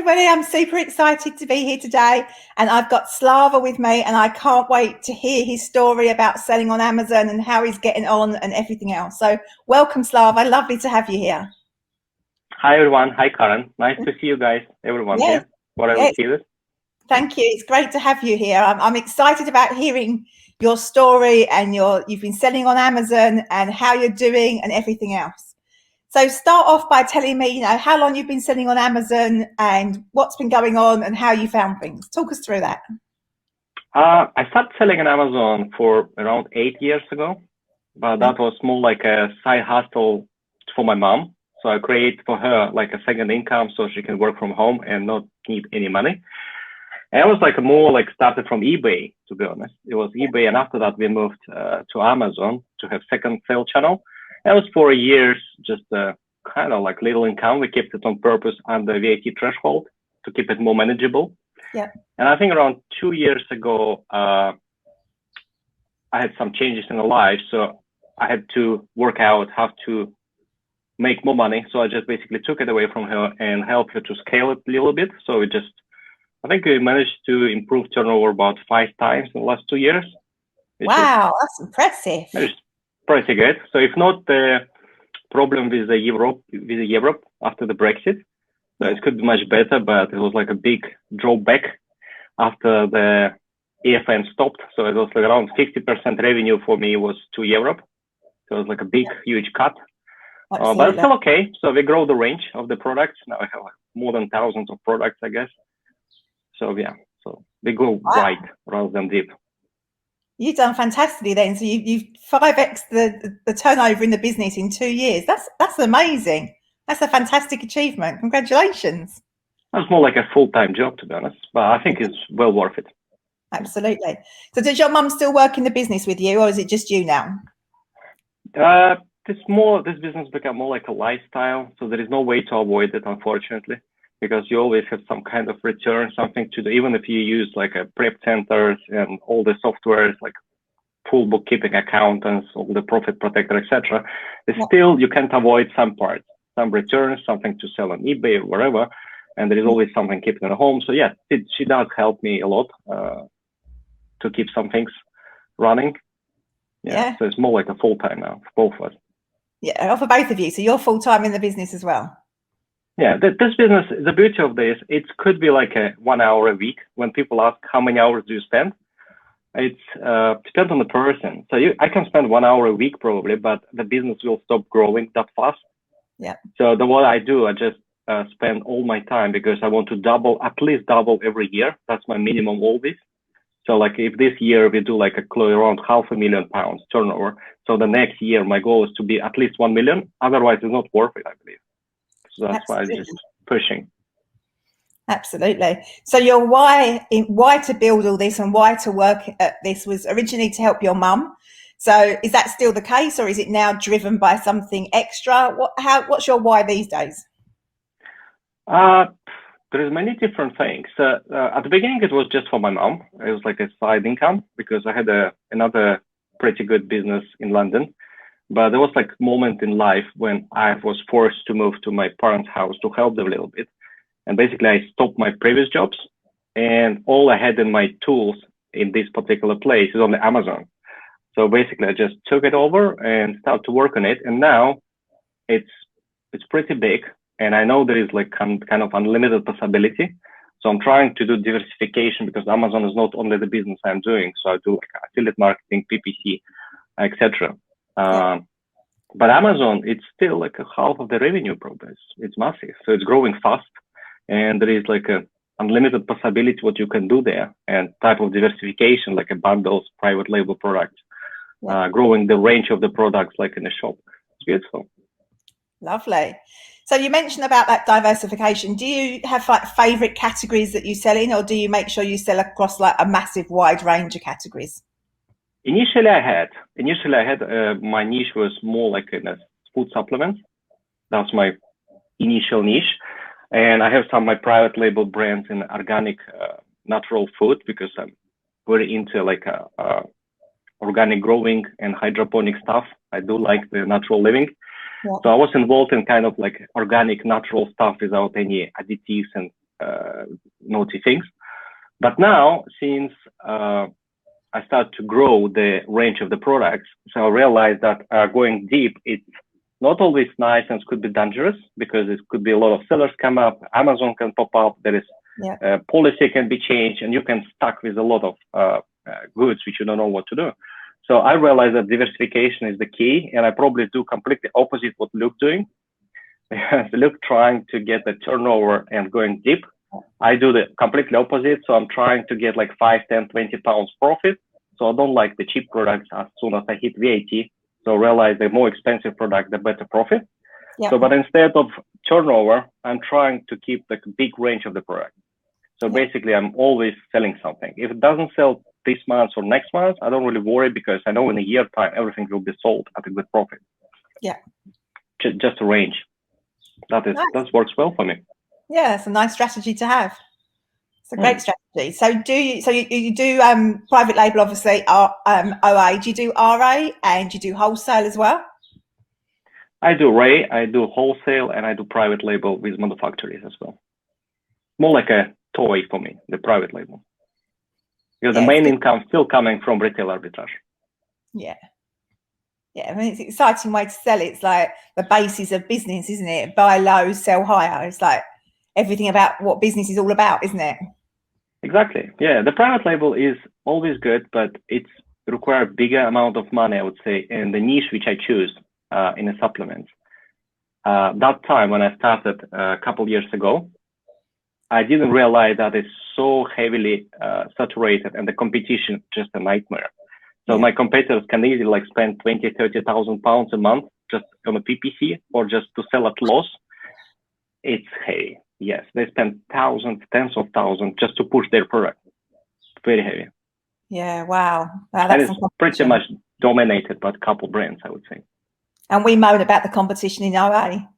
everybody. I'm super excited to be here today. And I've got Slava with me, and I can't wait to hear his story about selling on Amazon and how he's getting on and everything else. So welcome, Slava. Lovely to have you here. Hi, everyone. Hi, Karen. Nice to see you guys, everyone here. Whatever you see this. Thank you. It's great to have you here. I'm excited about hearing your story, and you've been selling on Amazon and how you're doing and everything else. So start off by telling me, how long you've been selling on Amazon and what's been going on and how you found things. Talk us through that. I started selling on Amazon for around 8 years ago, but that was more like a side hustle for my mom. So I created for her like a second income so she can work from home and not need any money. And I was like more like started from eBay, to be honest. It was eBay, and after that we moved to Amazon to have second sale channel. That was for years, just kind of like little income. We kept it on purpose under VAT threshold to keep it more manageable. Yeah. And I think around 2 years ago, I had some changes in the life. So I had to work out how to make more money. So I just basically took it away from her and helped her to scale it a little bit. So I think we managed to improve turnover about 5 times in the last 2 years. Wow, that's impressive. Pretty good. So if not the problem with Europe after the Brexit, so it could be much better, but it was like a big drawback after the EFN stopped. So it was like around 50% revenue for me was to Europe. So it was like a big, huge cut. But it's still okay. So we grow the range of the products. Now I have more than thousands of products, I guess. So yeah, so we go wide rather than deep. You've done fantastically then. So you've 5x the turnover in the business in 2 years. That's amazing. That's a fantastic achievement. Congratulations. That's more like a full-time job, to be honest, but I think it's well worth it. Absolutely. So does your mum still work in the business with you, or is it just you now? This business become more like a lifestyle. So there is no way to avoid it, unfortunately, because you always have some kind of return, something to do, even if you use like a prep centers and all the softwares like full bookkeeping accountants, all the profit protector, etc. Still, you can't avoid some parts, some returns, something to sell on eBay or wherever, and there is always something keeping at home. So yeah, she does help me a lot to keep some things running. Yeah, so it's more like a full-time now for both of us. Yeah, for both of you. So you're full-time in the business as well. Yeah, this business, the beauty of this, it could be like a 1 hour a week. When people ask how many hours do you spend, it depends on the person. So I can spend 1 hour a week probably, but the business will stop growing that fast. Yeah. So what I do, I just spend all my time because I want to at least double every year. That's my minimum always. So like if this year we do like around £500,000 turnover, so the next year my goal is to be at least 1 million. Otherwise, it's not worth it, I believe. So that's why I'm just pushing. Absolutely. So your why to build all this and why to work at this was originally to help your mum. So is that still the case, or is it now driven by something extra? What's your why these days? There is many different things. At the beginning, it was just for my mom. It was like a side income because I had another pretty good business in London. But there was like a moment in life when I was forced to move to my parents' house to help them a little bit. And basically I stopped my previous jobs, and all I had in my tools in this particular place is on the Amazon. So basically I just took it over and started to work on it. And now it's pretty big. And I know there is like kind of unlimited possibility. So I'm trying to do diversification because Amazon is not only the business I'm doing. So I do like affiliate marketing, PPC, etc. But Amazon, it's still like a half of the revenue progress. It's massive. So it's growing fast. And there is like a unlimited possibility what you can do there, and type of diversification, like a bundles, private label products, growing the range of the products like in a shop. It's beautiful. Lovely. So you mentioned about that diversification. Do you have like favorite categories that you sell in, or do you make sure you sell across like a massive wide range of categories? Initially I had my niche was more like in food supplements. That's my initial niche. And I have some of my private label brands in organic natural food because I'm very into like organic growing and hydroponic stuff. I do like the natural living. Yeah. So I was involved in kind of like organic natural stuff without any additives and naughty things. But now, since I start to grow the range of the products, so I realized that going deep, it's not always nice and could be dangerous, because it could be a lot of sellers come up, Amazon can pop up, there is policy can be changed, and you can stuck with a lot of goods which you don't know what to do. So I realized that diversification is the key, and I probably do completely opposite what Luke doing. Luke trying to get the turnover and going deep. I do the completely opposite. So I'm trying to get like 5, 10, 20 pounds profit. So I don't like the cheap products as soon as I hit VAT. So realize the more expensive product, the better profit. Yeah. So, but instead of turnover, I'm trying to keep the big range of the product. So basically, I'm always selling something. If it doesn't sell this month or next month, I don't really worry, because I know in a year time, everything will be sold at a good profit. Yeah. Just a range. That works well for me. Yeah, it's a nice strategy to have. It's a great strategy. So you do private label, obviously, OA. Do you do RA and do you do wholesale as well? I do RA, I do wholesale, and I do private label with manufacturers as well. More like a toy for me, the private label. Because the main income still coming from retail arbitrage. Yeah. Yeah, I mean, it's an exciting way to sell it. It's like the basis of business, isn't it? Buy low, sell higher. It's like everything about what business is all about, isn't it? Exactly. Yeah, the private label is always good, but it's require bigger amount of money, I would say, in the niche which I choose in a supplement. That time when I started a couple years ago, I didn't realize that it's so heavily saturated and the competition just a nightmare. So my competitors can easily like spend 20, 30,000 pounds a month just on a PPC or just to sell at loss. It's heavy. Yes, they spend thousands, tens of thousands just to push their product. Very heavy. Yeah, wow. And it's pretty much dominated by a couple brands, I would say. And we moan about the competition in OA.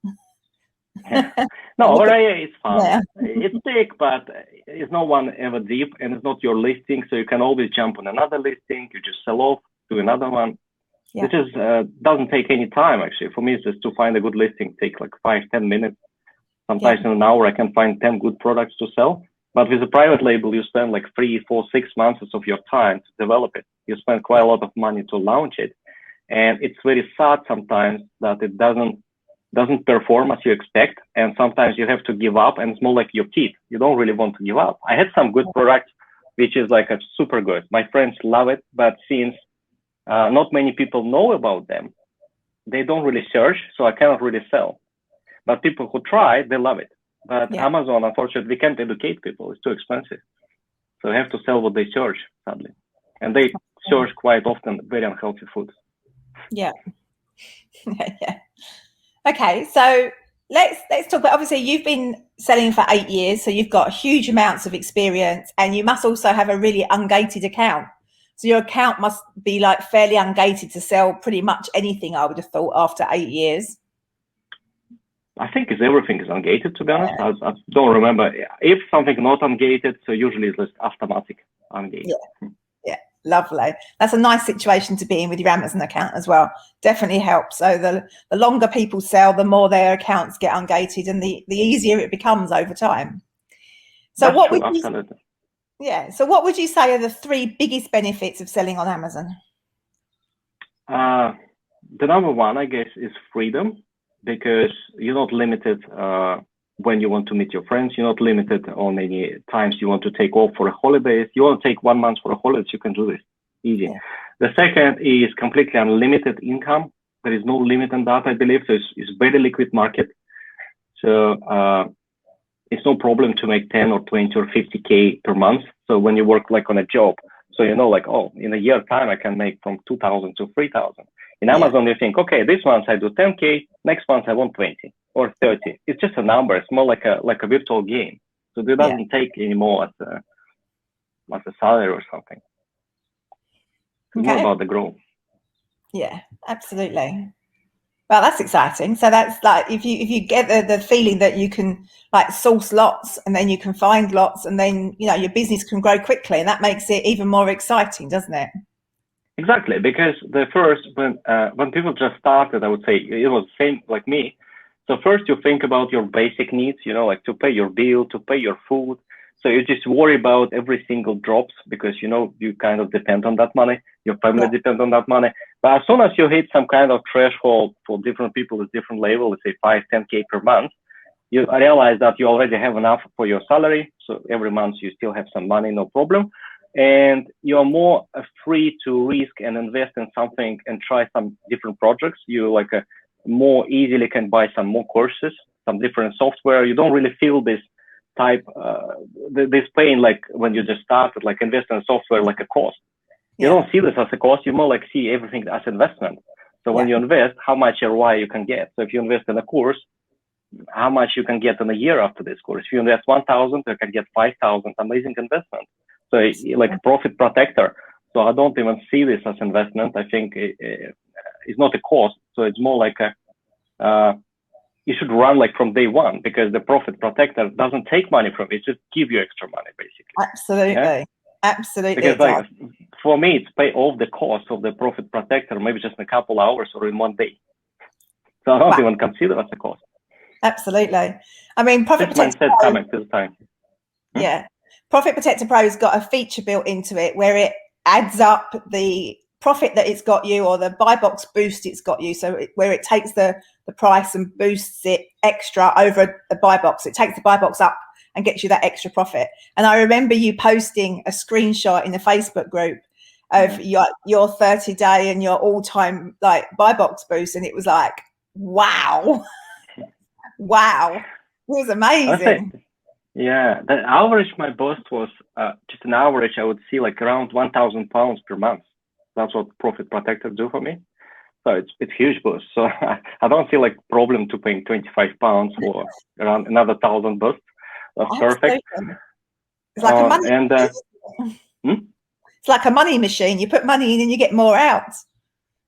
No, OA is fun. Yeah. It's big, but it's no one ever deep, and it's not your listing, so you can always jump on another listing. You just sell off, do another one. Yeah. It just doesn't take any time, actually. For me, it's just to find a good listing, take like 5, 10 minutes. Sometimes in an hour, I can find 10 good products to sell. But with a private label, you spend like 3, 4, 6 months of your time to develop it. You spend quite a lot of money to launch it. And it's very sad sometimes that it doesn't perform as you expect, and sometimes you have to give up, and it's more like your kid. You don't really want to give up. I had some good products which is like a super good, my friends love it, but since not many people know about them, they don't really search, so I cannot really sell. But people who try, they love it. But Amazon, unfortunately, can't educate people. It's too expensive, so they have to sell what they search, sadly, and they search quite often very unhealthy food. Yeah. Yeah. Okay, so let's talk about, obviously you've been selling for 8 years, so you've got huge amounts of experience, and you must also have a really ungated account. So your account must be like fairly ungated to sell pretty much anything, I would have thought, after 8 years. I think everything is ungated, to be honest. I don't remember. If something not ungated, so usually it's just automatic ungated. Yeah. Yeah. Lovely. That's a nice situation to be in with your Amazon account as well. Definitely helps. So the longer people sell, the more their accounts get ungated, and the easier it becomes over time. So that's what true, would you, so what would you say are the 3 biggest benefits of selling on Amazon? The number one, I guess, is freedom, because you're not limited when you want to meet your friends. You're not limited on any times you want to take off for a holiday. If you want to take 1 month for a holiday, you can do this easy. Yeah. The second is completely unlimited income. There is no limit on that, I believe. So it's very liquid market. So it's no problem to make 10 or 20 or 50K per month. So when you work like on a job, so you know, like, oh, in a year time, I can make from 2,000 to 3,000. In Amazon, you think, okay, this month I do 10K, next month I want 20 or 30. It's just a number. It's more like a virtual game. So it doesn't take anymore as a salary or something. It's more about the growth. Yeah, absolutely. Well, that's exciting. So that's like, if you get the feeling that you can like source lots, and then you can find lots, and then, you know, your business can grow quickly, and that makes it even more exciting, doesn't it? Exactly, because the first, when people just started, I would say it was the same like me. So first you think about your basic needs, like to pay your bill, to pay your food. So you just worry about every single drops because, you kind of depend on that money. Your family depends on that money. But as soon as you hit some kind of threshold for different people with different level, let's say 5, 10K per month, you realize that you already have enough for your salary. So every month you still have some money, no problem. And you're more free to risk and invest in something and try some different projects. You more easily can buy some more courses, some different software. You don't really feel this pain like when you just started, like invest in software like a cost. You don't see this as a cost. You more like see everything as investment. So when you invest, how much ROI you can get. So if you invest in a course, how much you can get in a year after this course. If you invest 1,000, you can get 5,000. Amazing investment. So it's like a profit protector. So I don't even see this as investment. I think it's not a cost. So it's more like you should run like from day one, because the profit protector doesn't take money from it. It just give you extra money, basically. Absolutely. Yeah? Absolutely. Because for me, it's pay off the cost of the profit protector, maybe just in a couple hours or in one day. So I don't even consider it as a cost. Absolutely. I mean, Profit Protector Pro, coming to the time. Yeah. Profit Protector Pro's got a feature built into it where it adds up the profit that it's got you, or the buy box boost it's got you. So where it takes the price and boosts it extra over the buy box. It takes the buy box up and gets you that extra profit. And I remember you posting a screenshot in the Facebook group of your 30-day and your all-time like buy box boost, and it was like, wow. Wow, it was amazing. The average my boost was just an average. I would see like around £1,000 per month. That's what Profit Protector do for me. So it's huge boost. So I don't see like problem to paying £25 for around another 1,000 boost. That's perfect. It's like a money. It's like a money machine. You put money in and you get more out.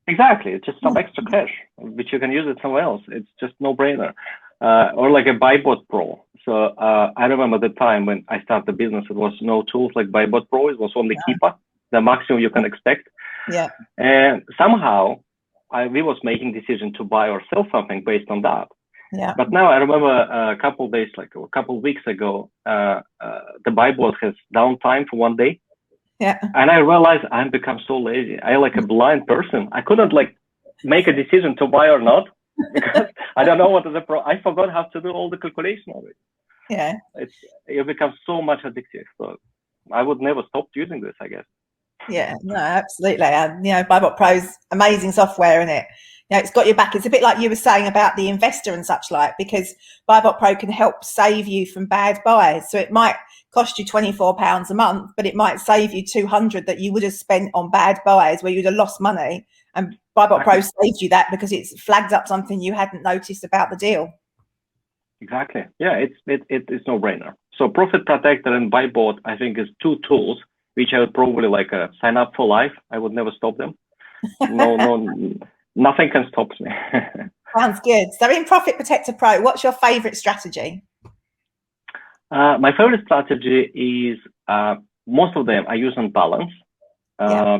Exactly. It's just some extra cash, which you can use it somewhere else. It's just no brainer. Or like a Buybot Pro. So I remember the time when I started the business, it was no tools like Buybot Pro. It was only Keeper, the maximum you can expect. Yeah. And somehow we was making decision to buy or sell something based on that. Yeah. But now I remember a couple of days, like a couple of weeks ago, the Buybot has downtime for one day. Yeah. And I realized I've become so lazy. I like a blind person. I couldn't like make a decision to buy or not, because I don't know what is the I forgot how to do all the calculation of it. Yeah. It becomes so much addictive. So I would never stop using this, I guess. Yeah, no, absolutely. And Buybot Pro's amazing software, isn't it? It's got your back. It's a bit like you were saying about the investor and such like, because Buybot Pro can help save you from bad buys. So it might cost you £24 a month, but it might save you $200 that you would have spent on bad buys where you'd have lost money. And Buybot Pro saves you that because it's flagged up something you hadn't noticed about the deal. Exactly. Yeah, it's no brainer. So Profit Protector and Buybot, I think, is two tools which I would probably like sign up for life. I would never stop them. Nothing can stop me. Sounds good. So in Profit Protector Pro, what's your favorite strategy? My favorite strategy is most of them I use on balance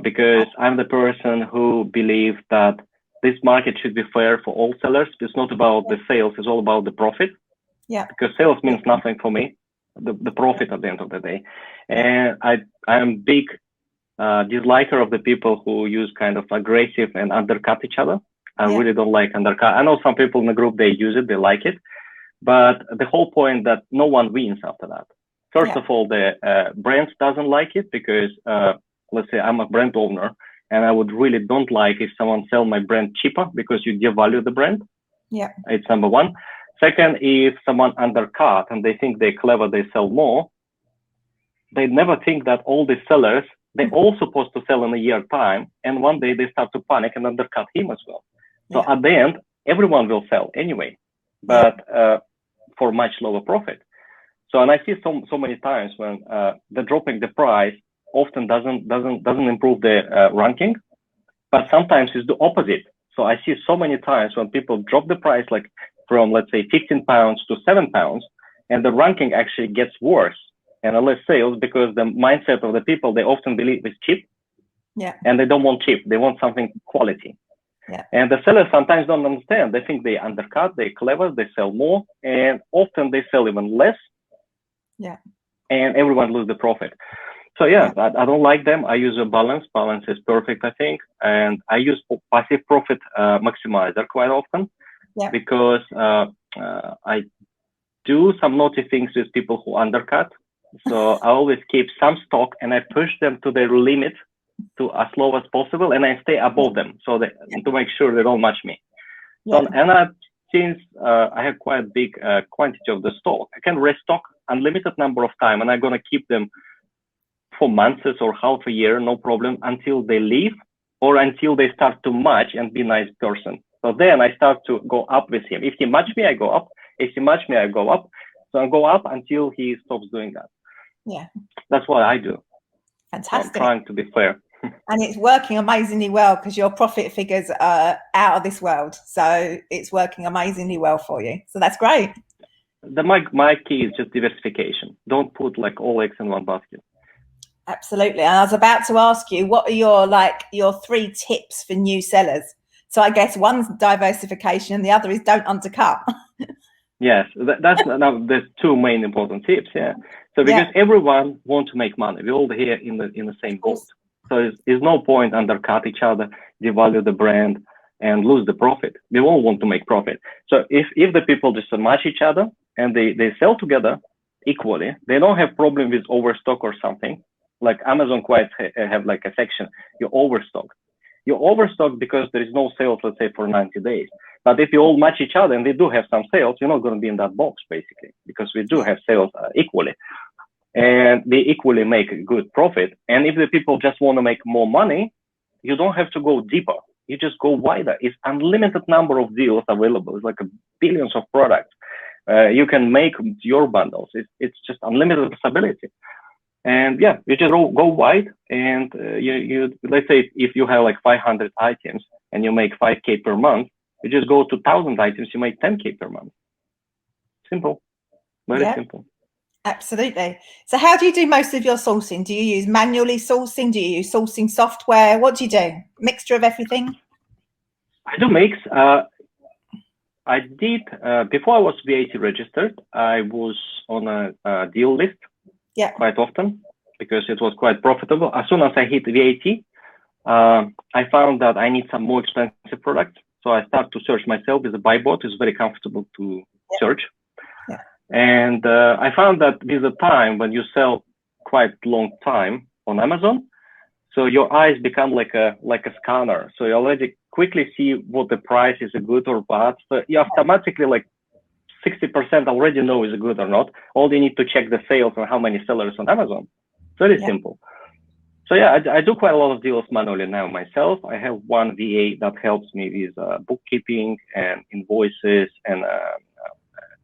because I'm the person who believes that this market should be fair for all sellers. It's not about the sales, it's all about the profit. Yeah. Because sales means nothing for me, the profit at the end of the day. And I'm big disliker of the people who use kind of aggressive and undercut each other. I really don't like undercut. I know some people in the group, they use it, they like it. But the whole point that no one wins after that. First of all, the brand doesn't like it because, let's say I'm a brand owner and I would really don't like if someone sell my brand cheaper because you devalue the brand. Yeah. It's number one. Second, if someone undercut and they think they're clever, they sell more, they never think that all the sellers, they're all supposed to sell in a year time. And one day they start to panic and undercut him as well. So at the end, everyone will sell anyway, but for much lower profit. So, and I see so many times when the dropping the price often doesn't improve the ranking, but sometimes it's the opposite. So I see so many times when people drop the price, like from, let's say, £15 to £7, and the ranking actually gets worse and less sales because the mindset of the people, they often believe it's cheap. Yeah. And they don't want cheap. They want something quality. Yeah. And the sellers sometimes don't understand. They think they undercut, they're clever, they sell more, and often they sell even less. Yeah. And everyone loses the profit. So yeah, I don't like them. I use a balance. Balance is perfect, I think. And I use passive profit maximizer quite often because I do some naughty things with people who undercut. So I always keep some stock and I push them to their limit to as low as possible, and I stay above them so that to make sure they don't match me. So, and since I have quite big quantity of the stock, I can restock unlimited number of time, and I'm gonna keep them for months or half a year, no problem, until they leave or until they start to match and be a nice person. So then I start to go up with him. If he match me, I go up. If he match me, I go up. So I go up until he stops doing that. Yeah. That's what I do. Fantastic. So I'm trying to be fair. And it's working amazingly well because your profit figures are out of this world. So it's working amazingly well for you. So that's great. My key is just diversification. Don't put like all eggs in one basket. Absolutely. And I was about to ask you, what are your 3 tips for new sellers? So I guess one's diversification and the other is don't undercut. Yes, that's now there's 2 main important tips. Yeah. So because everyone wants to make money, we're all here in the same boat. So there's no point undercut each other, devalue the brand, and lose the profit. We all want to make profit. So if the people just match each other and they sell together equally, they don't have problem with overstock or something. Like Amazon quite have like a section, you overstock. You overstock because there is no sales, let's say, for 90 days. But if you all match each other and they do have some sales, you're not going to be in that box, basically, because we do have sales equally. And they equally make a good profit. And if the people just want to make more money, you don't have to go deeper. You just go wider. It's unlimited number of deals available. It's like billions of products. You can make your bundles. It's just unlimited possibility. And yeah, you just go wide, and you let's say if you have like 500 items and you make 5K per month, you just go to 1,000 items, you make 10K per month. Simple, very simple. Absolutely. So how do you do most of your sourcing? Do you use manually sourcing? Do you use sourcing software? What do you do? Mixture of everything? I do mix. I did, before I was VAT registered, I was on a deal list quite often because it was quite profitable. As soon as I hit VAT, I found that I need some more expensive products. So I start to search myself with a Buybot. It's very comfortable to search. And I found that with the time when you sell quite long time on Amazon, so your eyes become like a scanner. So you already quickly see what the price is good or bad. So you automatically like 60% already know is good or not. All you need to check the sales and how many sellers on Amazon. Very simple. So yeah, I do quite a lot of deals manually now myself. I have one VA that helps me with bookkeeping and invoices and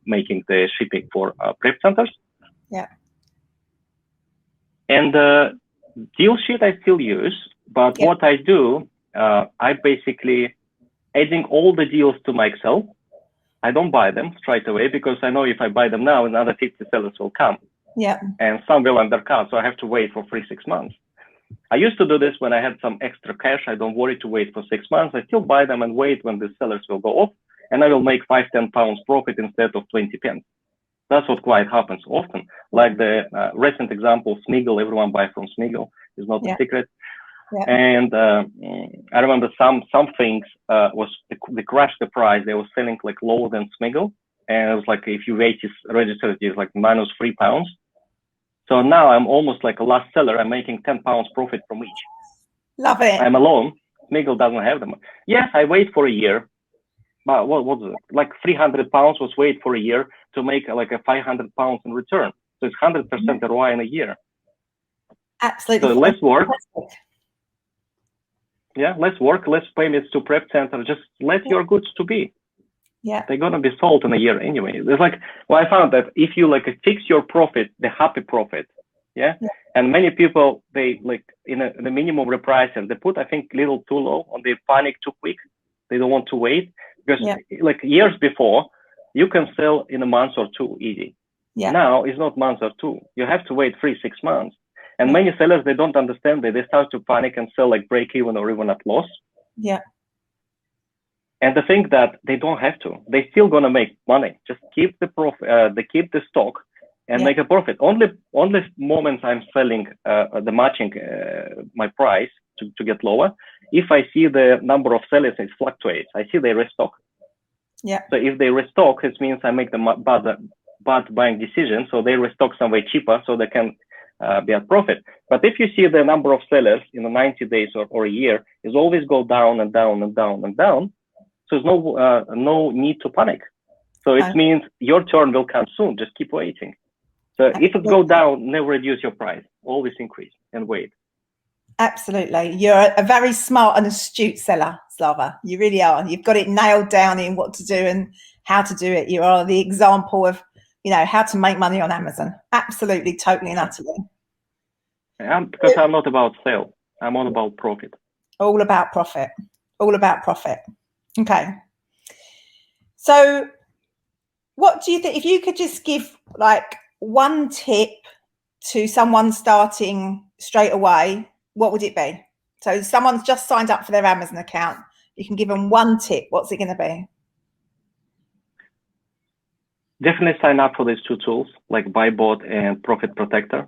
making the shipping for prep centers. And deal sheet I still use, but what I do, I basically adding all the deals to my Excel. I don't buy them straight away because I know if I buy them now, another 50 sellers will come. And some will undercut, so I have to wait for 3-6 months. I used to do this when I had some extra cash. I don't worry to wait for 6 months. I still buy them and wait when the sellers will go off, and I will make 5-10 pounds profit instead of 20 pence. That's what quite happens often. Like the recent example, Smiggle, everyone buys from Smiggle. It's not a secret. And I remember some things was they crashed the price. They were selling like lower than Smiggle. And it was like, if you wait, it's registered, it's like minus £3. So now I'm almost like a last seller. I'm making 10 pounds profit from each. Love it. I'm alone. Smiggle doesn't have them. Yes, I wait for a year. But what was it? Like 300 pounds was wait for a year to make like a 500 pounds in return. So it's 100% ROI in a year. Absolutely. So less work. Yeah, less work, less payments to prep center. Just let your goods to be. They're gonna be sold in a year anyway. It's like, well, I found that if you like fix your profit, the happy profit, and many people they like in the minimum reprice and they put I think little too low, or they panic too quick. They don't want to wait. Because like years before, you can sell in a month or two easy. Now it's not months or two. You have to wait 3-6 months. And many sellers, they don't understand that. They start to panic and sell like break even or even at loss. and they think that they don't have to. They're still gonna make money. Just keep the profit. They keep the stock and make a profit. Only moments I'm selling the matching my price to get lower. If I see the number of sellers it fluctuates, I see they restock. Yeah. So if they restock, it means I make the bad buying decision. So they restock somewhere cheaper, so they can be at profit. But if you see the number of sellers in the 90 days or a year is always go down and down and down and down, so there's no need to panic. So it means your turn will come soon. Just keep waiting. So if it go down, never reduce your price. Always increase and wait. Absolutely. You're a very smart and astute seller, Slava. You really are. You've got it nailed down in what to do and how to do it. You are the example of, how to make money on Amazon. Absolutely, totally and utterly. Because I'm not about sale. I'm all about profit. All about profit. All about profit. Okay. So what do you think, if you could just give like one tip to someone starting straight away, what would it be? So someone's just signed up for their Amazon account. You can give them one tip. What's it going to be? Definitely sign up for these two tools like Buybot and Profit Protector.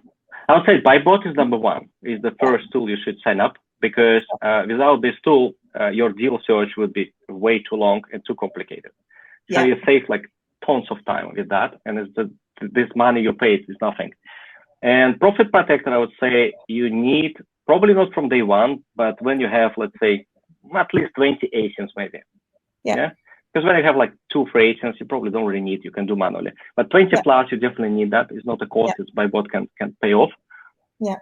I would say Buybot is number one, is the first tool you should sign up, because without this tool, your deal search would be way too long and too complicated. So you save like tons of time with that, and this money you paid is nothing. And Profit Protector, I would say you need, probably not from day one, but when you have, let's say, at least 20 agents maybe. Yeah. Because when you have like 2-3 agents, you probably don't really need, you can do manually. But 20 plus, you definitely need that. It's not a cost, it's Buybot can pay off. Yeah.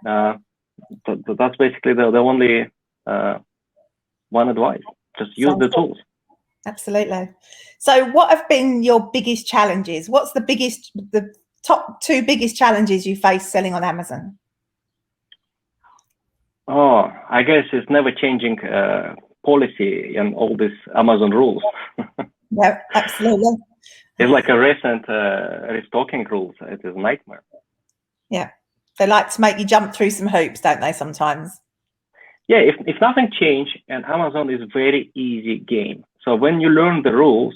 That's basically the only one advice. Just use the tools. Absolutely. So what have been your biggest challenges? What's the top 2 biggest challenges you face selling on Amazon? Oh, I guess it's never changing policy and all these Amazon rules. Yeah, absolutely. It's like a recent restocking rules. It is a nightmare. Yeah. They like to make you jump through some hoops, don't they, sometimes? Yeah, if nothing changed, and Amazon is very easy game. So when you learn the rules,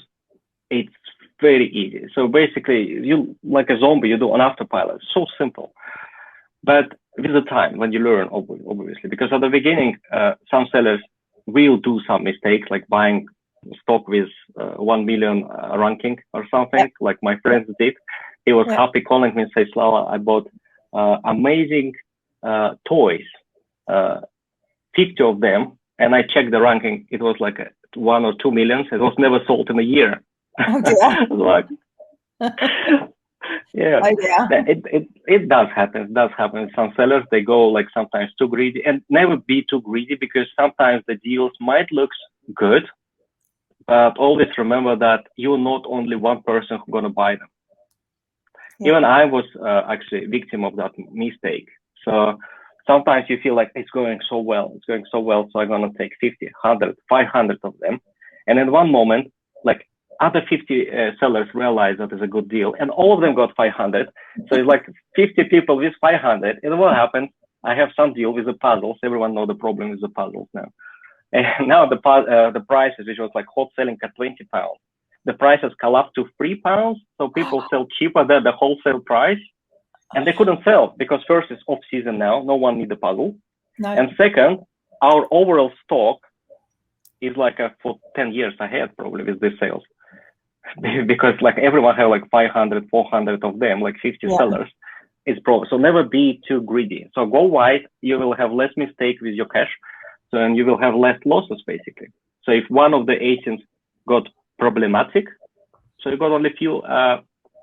it's very easy. So basically, you like a zombie, you do on autopilot. So simple. But with the time, when you learn, obviously, because at the beginning, some sellers will do some mistakes, like buying stock with 1 million ranking or something, like my friends did. He was happy calling me and say, Slava, I bought amazing toys, 50 of them, and I checked the ranking. It was like 1 or 2 million. It was never sold in a year. Oh, dear. Like, it does happen. It does happen. Some sellers, they go like sometimes too greedy, and never be too greedy, because sometimes the deals might look good, but always remember that you're not only one person who's going to buy them. Even I was actually a victim of that mistake. So sometimes you feel like it's going so well, so I'm going to take 50, 100, 500 of them. And in one moment, like other 50 sellers realize that it's a good deal, and all of them got 500. So it's like 50 people with 500. And what happens? I have some deal with the puzzles. Everyone knows the problem with the puzzles now. And now the prices, which was like hot selling at £20, the prices collapsed to £3. So people sell cheaper than the wholesale price, and they couldn't sell because first it's off season now. No one needs the puzzle. No. And second, our overall stock is like for 10 years ahead probably with these sales, because like everyone have like 500, 400 of them, like 50 sellers. It's so never be too greedy. So go wide, you will have less mistake with your cash, and you will have less losses basically. So if one of the agents got problematic, so you got only few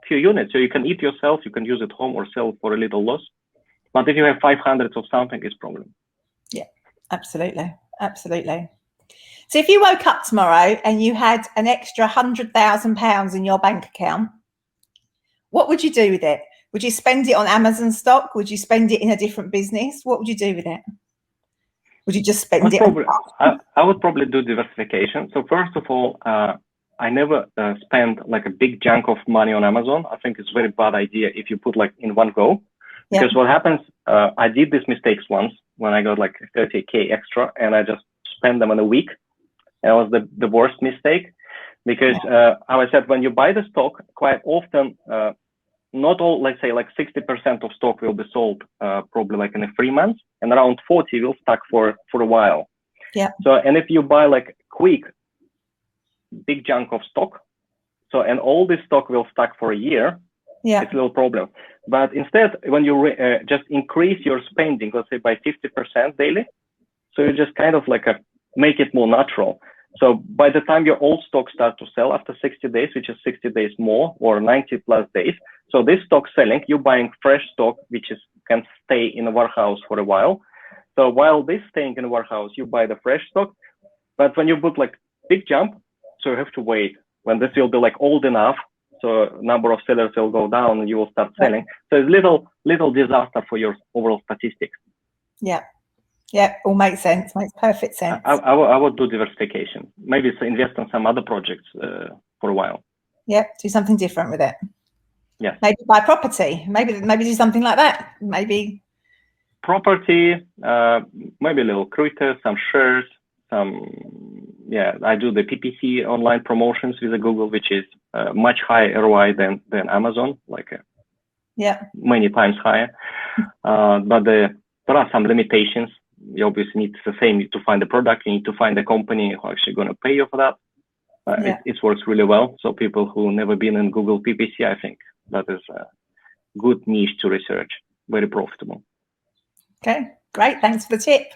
units, so you can eat yourself, you can use it home or sell for a little loss. But if you have 500 of something, it's problem. Yeah, absolutely, absolutely. So if you woke up tomorrow and you had an extra £100,000 in your bank account, what would you do with it? Would you spend it on Amazon stock? Would you spend it in a different business? What would you do with it? Would you just spend it? I would probably do diversification. So first of all, I never spend like a big chunk of money on Amazon. I think it's a very bad idea if you put like in one go, because what happens, I did these mistakes once when I got like 30K extra and I just spent them in a week. That was the worst mistake, because how I said, when you buy the stock, quite often, not all, let's say like 60% of stock will be sold probably like in 3 months, and around 40 will stack for a while. Yeah. So, and if you buy like quick, big chunk of stock, so, and all this stock will stack for a year, it's a little problem. But instead, when you just increase your spending, let's say by 50% daily, so you just kind of like make it more natural. So by the time your old stock starts to sell after 60 days, which is 60 days more or 90 plus days, so this stock selling, you're buying fresh stock, which can stay in a warehouse for a while. So while this staying in a warehouse, you buy the fresh stock. But when you book like big jump, so you have to wait when this will be like old enough, so number of sellers will go down and you will start selling. So it's little disaster for your overall statistics. Yeah. Yeah, all makes sense. Makes perfect sense. I would do diversification. Maybe invest in some other projects for a while. Yeah, do something different with it. Yeah. Maybe buy property. Maybe do something like that. Maybe property. Maybe a little crypto, some shares, some. Yeah, I do the PPC online promotions with the Google, which is much higher ROI than Amazon, like many times higher. But there are some limitations. You obviously need the same. You need to find the product. You need to find the company who actually going to pay you for that. It works really well. So people who never been in Google PPC, I think that is a good niche to research. Very profitable. Okay, great. Thanks for the tip.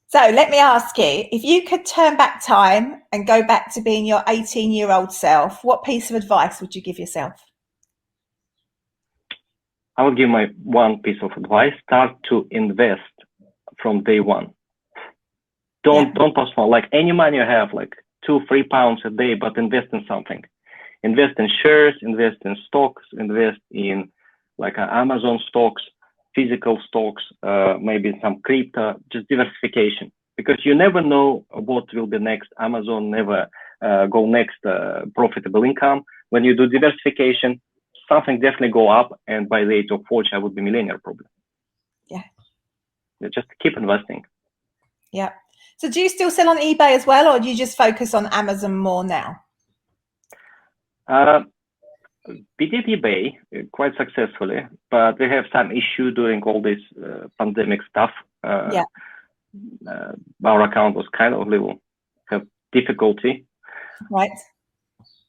So let me ask you, if you could turn back time and go back to being your 18-year-old self, what piece of advice would you give yourself? I would give my one piece of advice: start to invest from day one. Don't postpone. Like any money you have, like £2-3 a day, but invest in something. Invest in shares, invest in stocks, invest in like Amazon stocks, physical stocks, maybe some crypto, just diversification. Because you never know what will be next. Amazon never go next profitable income. When you do diversification, something definitely go up, and by the age of 40, I would be millionaire probably. Yeah. Just keep investing. Yeah. So do you still sell on eBay as well, or do you just focus on Amazon more now? We did eBay quite successfully, but we have some issue during all this pandemic stuff. Our account was kind of have difficulty. Right.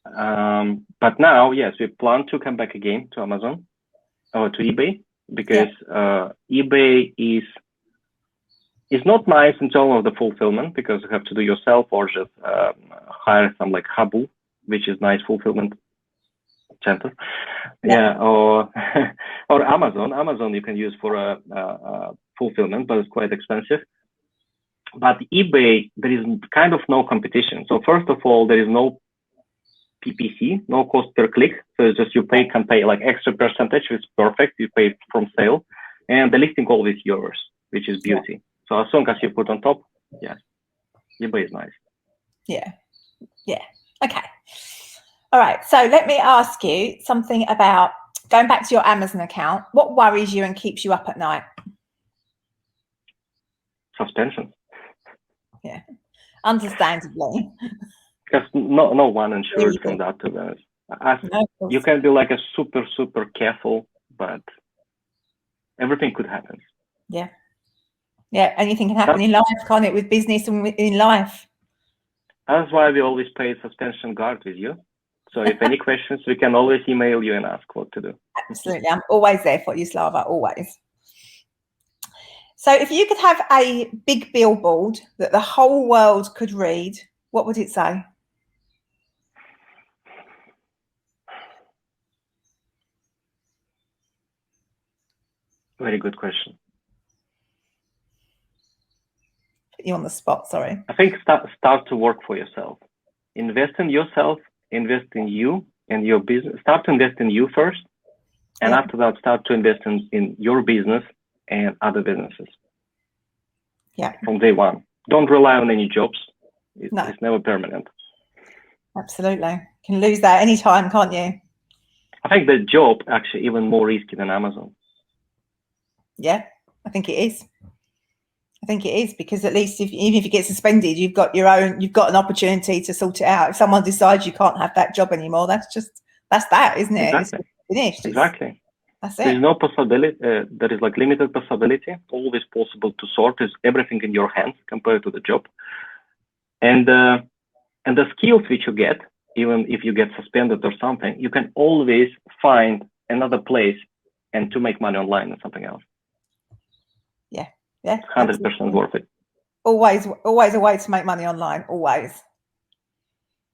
But now, yes, we plan to come back again to Amazon or to eBay, because eBay is not nice in terms of the fulfillment, because you have to do yourself or just hire some like Habu, which is nice fulfillment center. Or Amazon. Amazon you can use for fulfillment, but it's quite expensive. But eBay, there is kind of no competition. So first of all, there is no PPC, no cost per click. So it's just can pay like extra percentage, which is perfect. You pay from sale, and the listing always yours, which is beauty. So as long as you put on top, eBay is nice. Yeah. Okay. All right. So let me ask you something about going back to your Amazon account. What worries you and keeps you up at night? Suspension. Yeah. Understandably. Because no one insured from that, to be honest. You can be like a super careful, but everything could happen. Yeah, anything can happen in life, can't it? With business and in life. That's why we always play suspension guard with you. So if any questions, we can always email you and ask what to do. Absolutely, I'm always there for you, Slava. Always. So if you could have a big billboard that the whole world could read, what would it say? Very good question. Put you on the spot, sorry. I think start to work for yourself. Invest in yourself, invest in you and your business. Start to invest in you first. And after that, start to invest in your business and other businesses. Yeah. From day one. Don't rely on any jobs. It's never permanent. Absolutely. You can lose that anytime, can't you? I think the job actually even more risky than Amazon. Yeah, I think it is. I think it is, because at least even if you get suspended, you've got an opportunity to sort it out. If someone decides you can't have that job anymore, that's that, isn't it? Exactly. It's finished. Exactly. That's it. There's no possibility. There is like limited possibility. Always possible to sort. Is everything in your hands compared to the job, and the skills which you get, even if you get suspended or something, you can always find another place and to make money online or something else. Yeah. 100% worth it. Always a way to make money online. Always.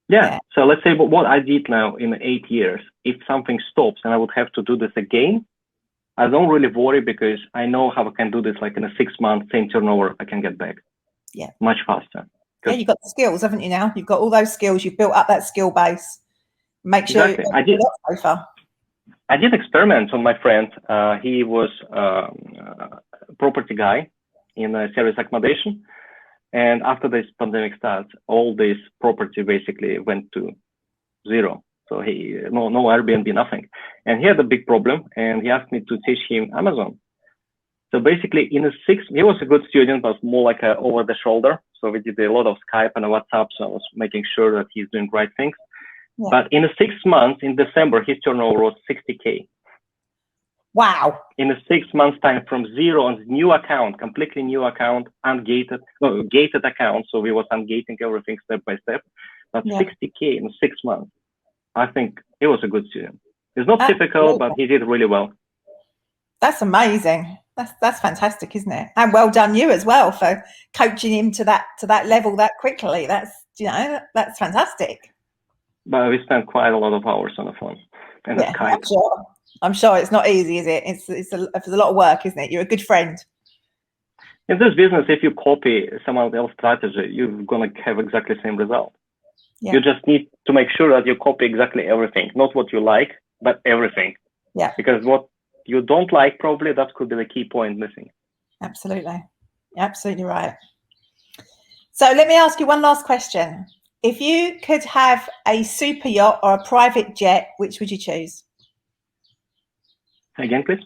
Yeah. So let's say what I did now in 8 years, if something stops and I would have to do this again, I don't really worry, because I know how I can do this, like in a 6 month, same turnover, I can get back. Yeah. Much faster. Yeah, you've got the skills, haven't you now? You've got all those skills. You've built up that skill base. Makes exactly. you a lot safer. I did experiments on my friend. He was a property guy in a service accommodation. And after this pandemic starts, all this property basically went to zero. So no Airbnb, nothing. And he had a big problem, and he asked me to teach him Amazon. So basically he was a good student, but more like over the shoulder. So we did a lot of Skype and WhatsApp. So I was making sure that he's doing right things. Yeah. But in 6 months, in December, his turnover was 60K. Wow. In a 6 months time, from zero on new account, completely new account, gated account. So we was ungating everything step by step, but 60K in 6 months. I think he was a good student. It's not typical, but he did really well. That's amazing. That's fantastic, isn't it? And well done you as well for coaching him to that level that quickly. That's fantastic. But we spent quite a lot of hours on the phone and Skype. I'm sure it's not easy, is it? It's a lot of work, isn't it? You're a good friend. In this business, if you copy someone else's strategy, you're gonna have exactly the same result. Yeah. You just need to make sure that you copy exactly everything, not what you like, but everything. Yeah. Because what you don't like, probably that could be the key point missing. Absolutely. Absolutely right. So let me ask you one last question. If you could have a super yacht or a private jet, which would you choose? Again, please.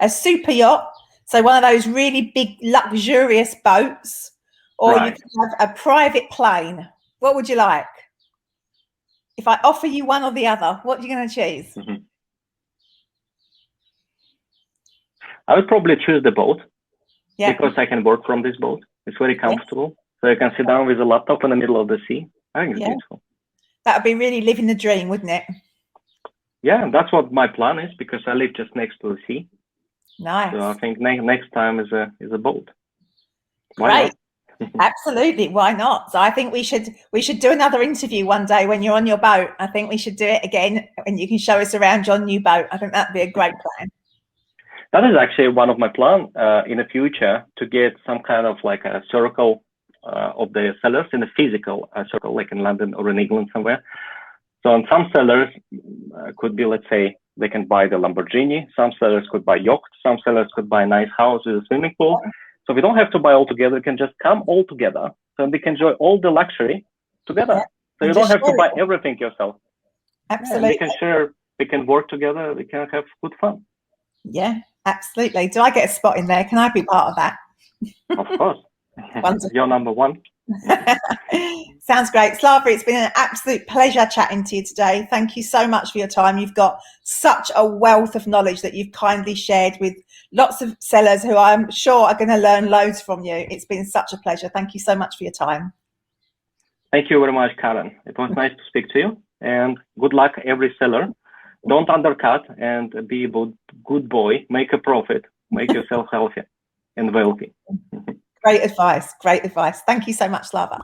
A super yacht, so one of those really big, luxurious boats, or you could have a private plane. What would you like? If I offer you one or the other, what are you going to choose? Mm-hmm. I would probably choose the boat, because I can work from this boat. It's very comfortable. Yes. So I can sit down with a laptop in the middle of the sea. I think it's beautiful. That would be really living the dream, wouldn't it? Yeah, that's what my plan is, because I live just next to the sea. Nice. So I think next time is a boat. Great. Absolutely. Why not? So I think we should do another interview one day when you're on your boat. I think we should do it again, and you can show us around your new boat. I think that'd be a great plan. That is actually one of my plans in the future, to get some kind of like a circle of the sellers in a physical circle, like in London or in England somewhere. So on some sellers could be, let's say, they can buy the Lamborghini. Some sellers could buy yacht. Some sellers could buy a nice house with a swimming pool. So we don't have to buy all together. We can just come all together, so we can enjoy all the luxury together. Yeah. So you don't have to buy everything yourself. Absolutely. Yeah, we can share. We can work together. We can have good fun. Yeah, absolutely. Do I get a spot in there? Can I be part of that? Of course. You're number one. Sounds great. Slava, it's been an absolute pleasure chatting to you today. Thank you so much for your time. You've got such a wealth of knowledge that you've kindly shared with lots of sellers who I'm sure are going to learn loads from you. It's been such a pleasure. Thank you so much for your time. Thank you very much, Karen. It was nice to speak to you, and good luck every seller. Don't undercut, and be a good boy. Make a profit. Make yourself healthy and wealthy. Great advice. Great advice. Thank you so much, Slava.